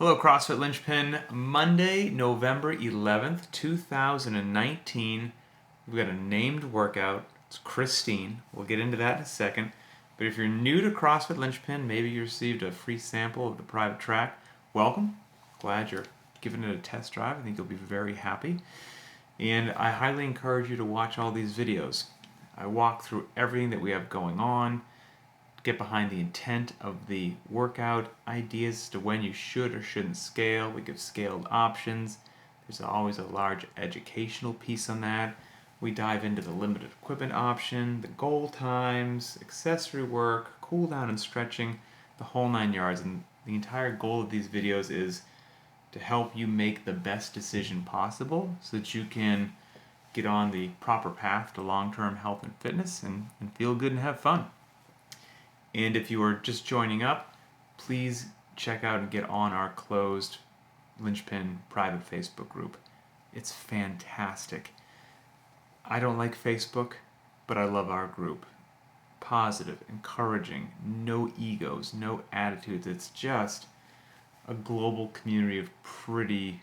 Hello, CrossFit Linchpin. Monday, November 11th, 2019. We've got a named workout. It's Christine. We'll get into that in a second. But if you're new to CrossFit Linchpin, maybe you received a free sample of the private track, welcome. Glad you're giving it a test drive. I think you'll be very happy. And I highly encourage you to watch all these videos. I walk through everything that we have going on, get behind the intent of the workout, ideas as to when you should or shouldn't scale. We give scaled options. There's always a large educational piece on that. We dive into the limited equipment option, the goal times, accessory work, cool down and stretching, the whole 9 yards. And the entire goal of these videos is to help you make the best decision possible so that you can get on the proper path to long-term health and fitness and feel good and have fun. And if you are just joining up, please check out and get on our closed Linchpin private Facebook group. It's fantastic. I don't like Facebook, but I love our group. Positive, encouraging, no egos, no attitudes. It's just a global community of pretty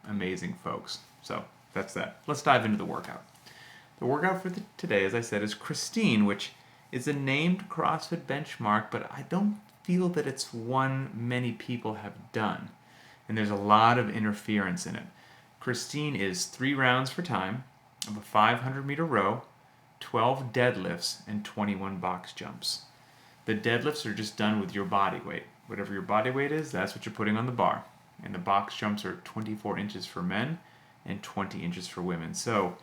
amazing folks. So that's that. Let's dive into the workout. The workout for today, as I said, is Christine, which is a named CrossFit benchmark, but I don't feel that it's one many people have done. And there's a lot of interference in it. Christine is 3 rounds for time of a 500-meter row, 12 deadlifts, and 21 box jumps. The deadlifts are just done with your body weight. Whatever your body weight is, that's what you're putting on the bar. And the box jumps are 24 inches for men and 20 inches for women. So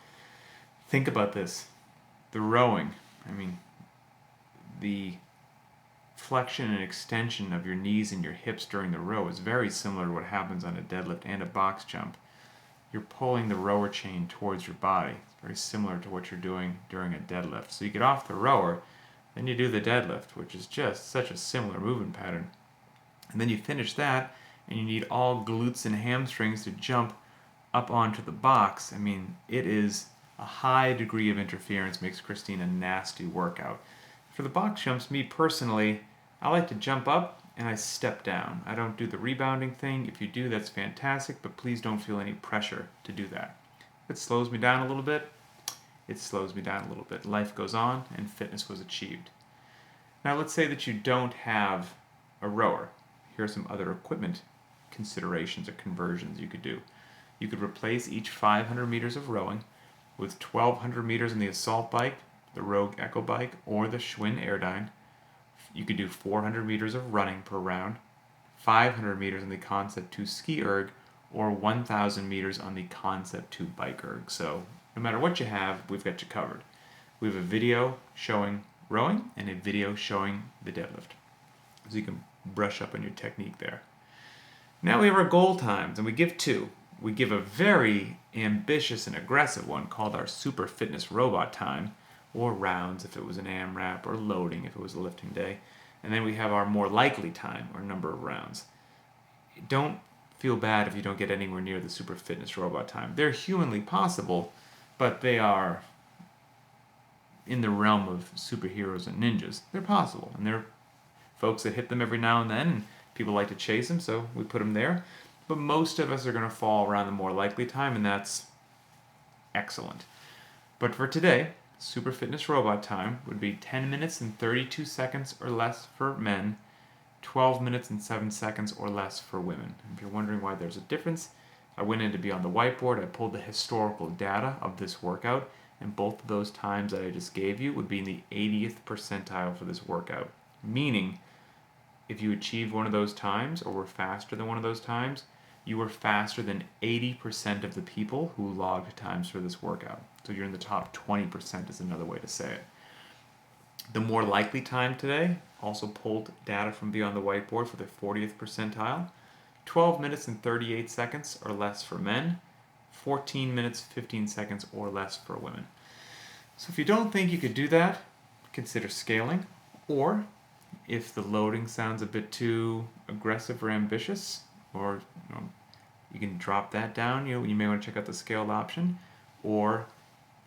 think about this. The rowing, the flexion and extension of your knees and your hips during the row is very similar to what happens on a deadlift and a box jump. You're pulling the rower chain towards your body. It's very similar to what you're doing during a deadlift. So you get off the rower, then you do the deadlift, which is just such a similar movement pattern. And then you finish that, and you need all glutes and hamstrings to jump up onto the box. It is a high degree of interference, makes Christine a nasty workout. For the box jumps, me personally, I like to jump up and I step down. I don't do the rebounding thing. If you do, that's fantastic, but please don't feel any pressure to do that. If it slows me down a little bit, it slows me down a little bit. Life goes on and fitness was achieved. Now let's say that you don't have a rower. Here are some other equipment considerations or conversions you could do. You could replace each 500 meters of rowing with 1,200 meters on the assault bike, the Rogue Echo bike, or the Schwinn Airdyne. You could do 400 meters of running per round, 500 meters on the Concept 2 ski erg, or 1,000 meters on the Concept 2 bike erg. So no matter what you have, we've got you covered. We have a video showing rowing and a video showing the deadlift, so you can brush up on your technique there. Now we have our goal times, and we give 2. We give a very ambitious and aggressive one called our Super Fitness Robot time, or rounds if it was an AMRAP, or loading if it was a lifting day. And then we have our more likely time, or number of rounds. Don't feel bad if you don't get anywhere near the Super Fitness Robot time. They're humanly possible, but they are in the realm of superheroes and ninjas. They're possible, and there are folks that hit them every now and then, and people like to chase them, so we put them there. But most of us are going to fall around the more likely time, and that's excellent. But for today, Super Fitness Robot time would be 10 minutes and 32 seconds or less for men, 12 minutes and 7 seconds or less for women. If you're wondering why there's a difference, I went in to be on the whiteboard, I pulled the historical data of this workout, and both of those times that I just gave you would be in the 80th percentile for this workout. Meaning, if you achieved one of those times, or were faster than one of those times, you were faster than 80% of the people who logged times for this workout. So you're in the top 20% is another way to say it. The more likely time today, also pulled data from Beyond the Whiteboard for the 40th percentile, 12 minutes and 38 seconds or less for men, 14 minutes, 15 seconds or less for women. So if you don't think you could do that, consider scaling, or if the loading sounds a bit too aggressive or ambitious, or you can drop that down. You may want to check out the scaled option, or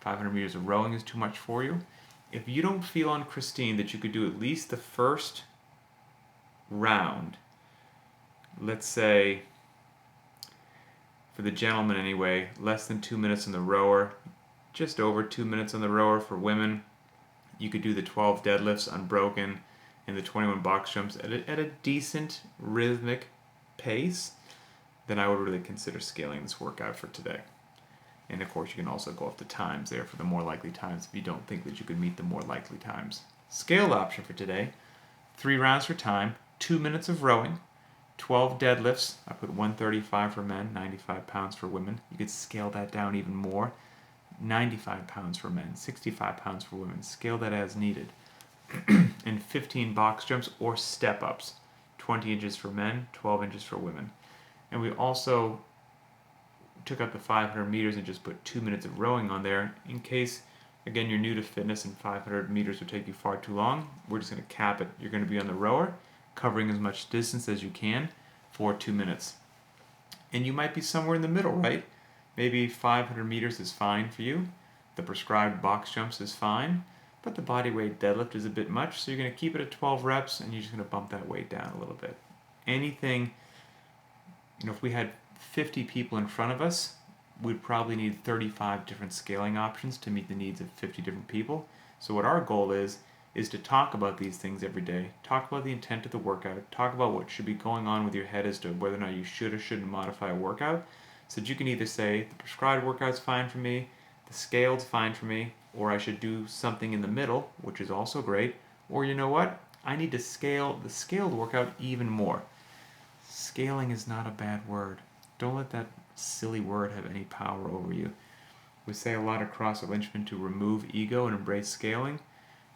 500 meters of rowing is too much for you. If you don't feel on Christine that you could do at least the first round let's say, for the gentleman anyway, less than 2 minutes on the rower, just over 2 minutes on the rower for women. You could do the 12 deadlifts unbroken and the 21 box jumps at a decent rhythmic pace. Then I would really consider scaling this workout for today. And of course, you can also go up the times there for the more likely times if you don't think that you could meet the more likely times. Scaled option for today, 3 rounds for time, 2 minutes of rowing, 12 deadlifts. I put 135 for men, 95 pounds for women. You could scale that down even more. 95 pounds for men, 65 pounds for women. Scale that as needed. And 15 box jumps or step ups, 20 inches for men, 12 inches for women. And we also took out the 500 meters and just put 2 minutes of rowing on there in case, again, you're new to fitness and 500 meters would take you far too long. We're just going to cap it. You're going to be on the rower, covering as much distance as you can for 2 minutes. And you might be somewhere in the middle, right? Maybe 500 meters is fine for you. The prescribed box jumps is fine, but the body weight deadlift is a bit much, so you're going to keep it at 12 reps and you're just going to bump that weight down a little bit. Anything, if we had 50 people in front of us, we'd probably need 35 different scaling options to meet the needs of 50 different people. So what our goal is to talk about these things every day, talk about the intent of the workout, talk about what should be going on with your head as to whether or not you should or shouldn't modify a workout, so that you can either say, the prescribed workout's fine for me, the scaled's fine for me, or I should do something in the middle, which is also great, or you know what, I need to scale the scaled workout even more. Scaling is not a bad word. Don't let that silly word have any power over you. We say a lot across at Linchpin to remove ego and embrace scaling,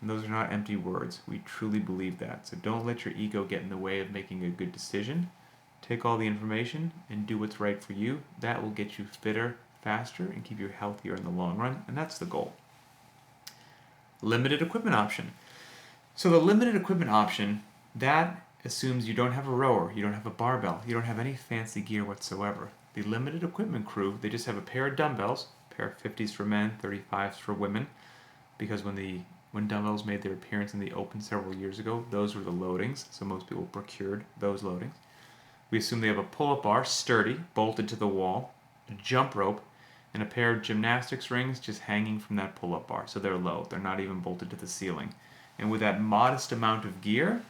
and those are not empty words. We truly believe that. So don't let your ego get in the way of making a good decision. Take all the information and do what's right for you. That will get you fitter, faster, and keep you healthier in the long run, and that's the goal. Limited equipment option. So the limited equipment option, that assumes you don't have a rower, you don't have a barbell, you don't have any fancy gear whatsoever. The limited equipment crew, they just have a pair of dumbbells, a pair of 50s for men, 35s for women, because when dumbbells made their appearance in the open several years ago, those were the loadings, so most people procured those loadings. We assume they have a pull-up bar, sturdy, bolted to the wall, a jump rope, and a pair of gymnastics rings just hanging from that pull-up bar, so they're low, they're not even bolted to the ceiling. And with that modest amount of gear,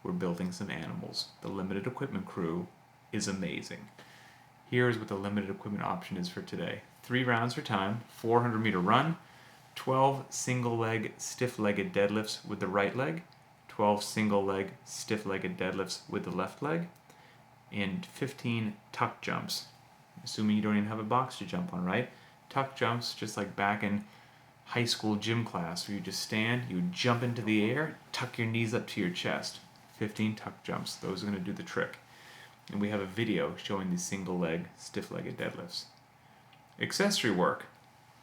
we're building some animals. The limited equipment crew is amazing. Here's what the limited equipment option is for today. 3 rounds for time, 400 meter run, 12 single leg stiff-legged deadlifts with the right leg, 12 single leg stiff-legged deadlifts with the left leg, and 15 tuck jumps. Assuming you don't even have a box to jump on, right? Tuck jumps, just like back in high school gym class, where you just stand, you jump into the air, tuck your knees up to your chest. 15 tuck jumps. Those are going to do the trick. And we have a video showing these single leg, stiff-legged deadlifts. Accessory work.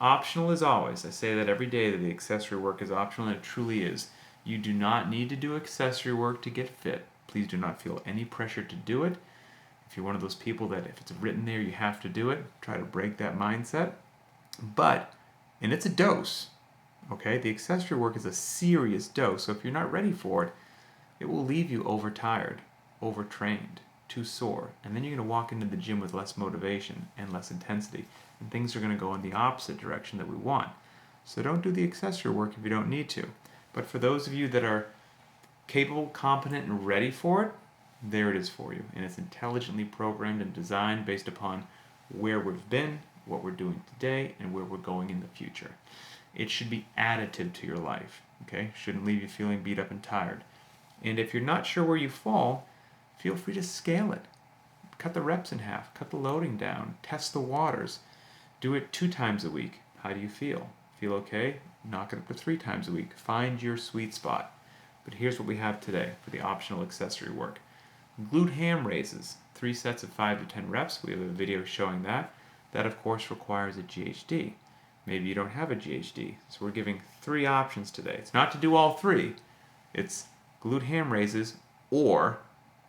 Optional as always. I say that every day, that the accessory work is optional, and it truly is. You do not need to do accessory work to get fit. Please do not feel any pressure to do it. If you're one of those people that if it's written there, you have to do it, try to break that mindset. And it's a dose, okay? The accessory work is a serious dose, so if you're not ready for it, it will leave you overtired, overtrained, too sore, and then you're going to walk into the gym with less motivation and less intensity, and things are going to go in the opposite direction that we want. So don't do the accessory work if you don't need to. But for those of you that are capable, competent, and ready for it, there it is for you. And it's intelligently programmed and designed based upon where we've been, what we're doing today, and where we're going in the future. It should be additive to your life, okay? Shouldn't leave you feeling beat up and tired. And if you're not sure where you fall, feel free to scale it. Cut the reps in half, cut the loading down, test the waters. Do it 2 times a week. How do you feel? Feel okay? Knock it up to 3 times a week. Find your sweet spot. But here's what we have today for the optional accessory work. Glute ham raises, 3 sets of 5 to 10 reps. We have a video showing that. That, of course, requires a GHD. Maybe you don't have a GHD. So we're giving 3 options today. It's not to do all 3. It's glute ham raises, or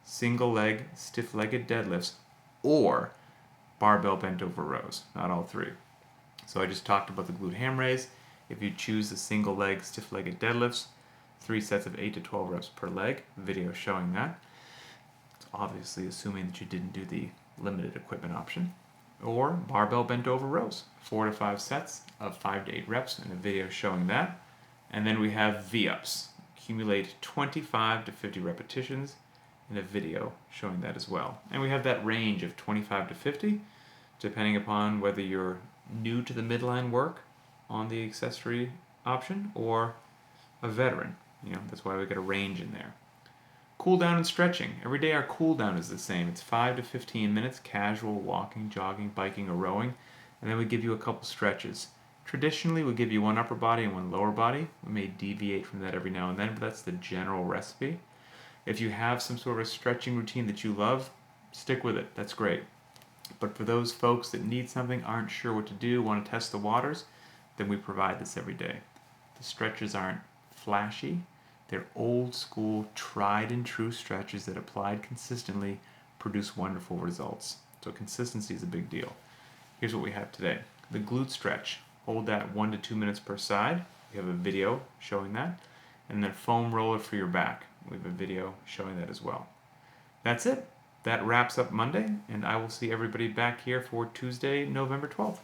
single leg stiff-legged deadlifts, or barbell bent over rows. Not all 3. So I just talked about the glute ham raise. If you choose the single leg stiff-legged deadlifts, 3 sets of 8 to 12 reps per leg. Video showing that. obviously assuming that you didn't do the limited equipment option. Or barbell bent over rows, 4 to 5 sets of 5 to 8 reps, and a video showing that. And then we have V-ups, accumulate 25 to 50 repetitions, and a video showing that as well. And we have that range of 25 to 50, depending upon whether you're new to the midline work on the accessory option or a veteran. That's why we got a range in there. Cool down and stretching. Every day our cool down is the same. It's 5 to 15 minutes, casual walking, jogging, biking, or rowing, and then we give you a couple stretches. Traditionally, we give you one upper body and one lower body. We may deviate from that every now and then, but that's the general recipe. If you have some sort of stretching routine that you love, stick with it. That's great. But for those folks that need something, aren't sure what to do, want to test the waters, then we provide this every day. The stretches aren't flashy. They're old school, tried and true stretches that applied consistently produce wonderful results. So consistency is a big deal. Here's what we have today. The glute stretch. Hold that 1 to 2 minutes per side. We have a video showing that. And then foam roller for your back. We have a video showing that as well. That's it. That wraps up Monday, and I will see everybody back here for Tuesday, November 12th.